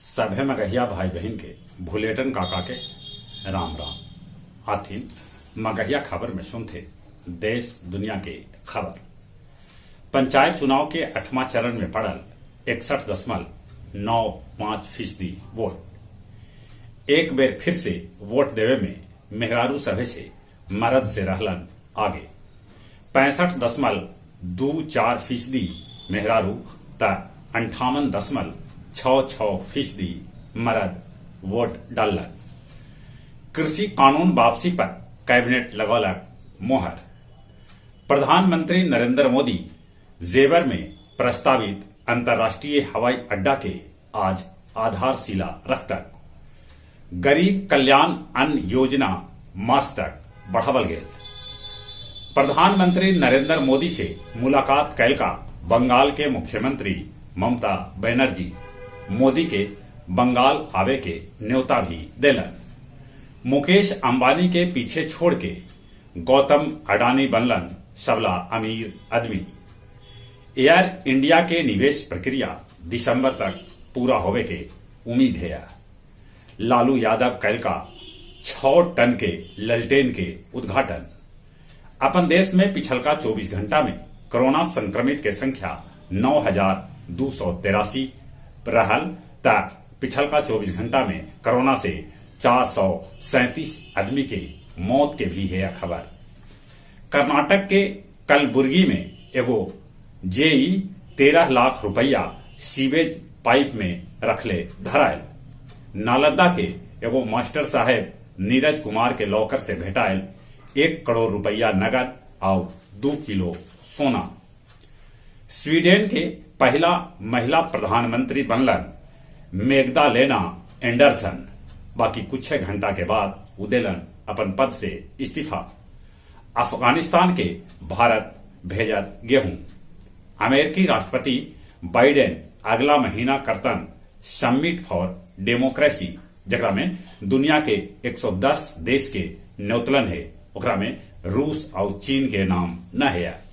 सभे मगहिया भाई बहन के भुलेटन काका के राम राम। आथिन मगहिया खबर में सुनते देश दुनिया के खबर। पंचायत चुनाव के 8वां चरण में पड़ल 61.95% वोट। एक बेर फिर से वोट देवे में मेहरारू सभे से मरद से रहलन आगे। 65.24% मेहरारू त 58.66% मरद वोट डालन। कृषि कानून वापसी पर कैबिनेट लगौलक मोहर। प्रधानमंत्री नरेंद्र मोदी जेवर में प्रस्तावित अंतर्राष्ट्रीय हवाई अड्डा के आज आधारशिला रखतक। गरीब कल्याण अन्न योजना मास तक बढ़ावल गेल। प्रधानमंत्री नरेंद्र मोदी से मुलाकात कैल का बंगाल के मुख्यमंत्री ममता बनर्जी मोदी के बंगाल आवे के न्योता भी देलन। मुकेश अंबानी के पीछे छोड़ के गौतम अडानी बनलन सबला अमीर आदमी। एयर इंडिया के निवेश प्रक्रिया दिसंबर तक पूरा होवे के उम्मीद है। लालू यादव कैल का 6 टन के ललटेन के उद्घाटन। अपन देश में पिछलका 24 घंटा में कोरोना संक्रमित के संख्या 9,283 रहल त पिछलका 24 घंटा में कोरोना से 437 आदमी के मौत के भी है खबर। कर्नाटक के कलबुर्गी में एगो जेई 13 लाख रुपया सीवेज पाइप में रखले धरायल। नालंदा के एगो मास्टर साहेब नीरज कुमार के लॉकर से भेटायल 1 करोड़ रुपया नगद और 2 किलो सोना। स्वीडन के पहला महिला प्रधानमंत्री बनलन मेगदालेना एंडरसन। बाकी कुछ घंटा के बाद उदेलन अपन पद से इस्तीफा। अफगानिस्तान के भारत भेजत गेहूं। अमेरिकी राष्ट्रपति बाइडेन अगला महीना करतन समिट फॉर डेमोक्रेसी, जकरा में दुनिया के 110 देश के न्योतलन है। ओकरा में रूस और चीन के नाम न है।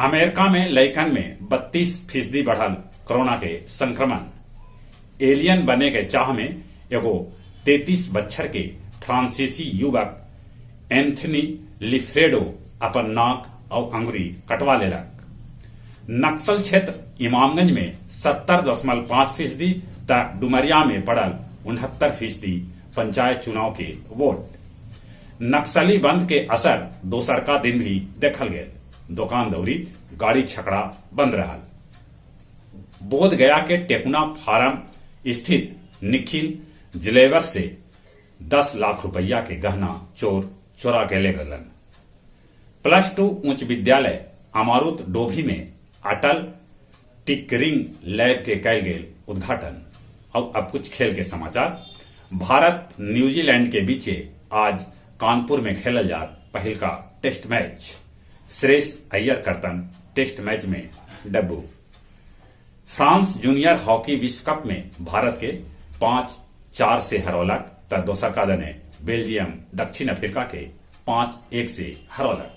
अमेरिका में लइकन में 32% बढ़ल कोरोना के संक्रमण। एलियन बने के चाह में एगो 33 बच्चर के फ्रांसीसी युवक एंथनी लिफ्रेडो अपन नाक और अंगुरी कटवा लेलक। नक्सल क्षेत्र इमामगंज में 70.5% त डुमरिया में पड़ल 69% पंचायत चुनाव के वोट। नक्सली बंद के असर दोसरका दिन भी देखल गए। दुकान दौरी गाड़ी छकड़ा बंद रहल। बोध गया के टेकुना फार्म स्थित निखिल ज्वेलर से 10 लाख रुपया के गहना चोर चोरा के ले गलन। +2 उच्च विद्यालय अमारुत डोभी में अटल टिकरिंग लैब के कैल गेल उद्घाटन। अब कुछ खेल के समाचार। भारत न्यूजीलैंड के बीच आज कानपुर में खेलल जा पहल का टेस्ट मैच। श्रेयस अय्यर करतन टेस्ट मैच में डब्बू। फ्रांस जूनियर हॉकी विश्व कप में भारत के 5-4 से हरौलक त दोसरका दने बेल्जियम दक्षिण अफ्रीका के 5-1 से हरौलक।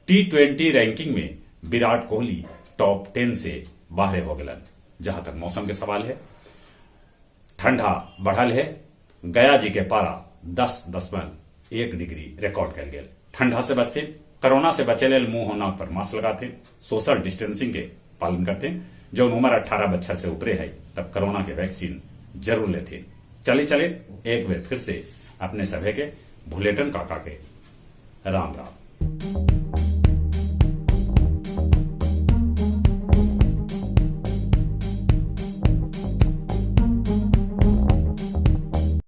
T20 रैंकिंग में विराट कोहली टॉप 10 से बाहर हो गलन। जहां तक मौसम के सवाल है, ठंडा बढ़ल है। गया जी के पारा 10.1 डिग्री रिकॉर्ड कल गेल। ठंडा से बचते, कोरोना से बचे लेल मुंह और नाक पर मास्क लगाते, सोशल डिस्टेंसिंग के पालन करते। जब उम्र 18 बच्चा से ऊपरे है तब कोरोना के वैक्सीन जरूर लेते। चले एक बार फिर से अपने सभे के भुलेटन काका के राम राम।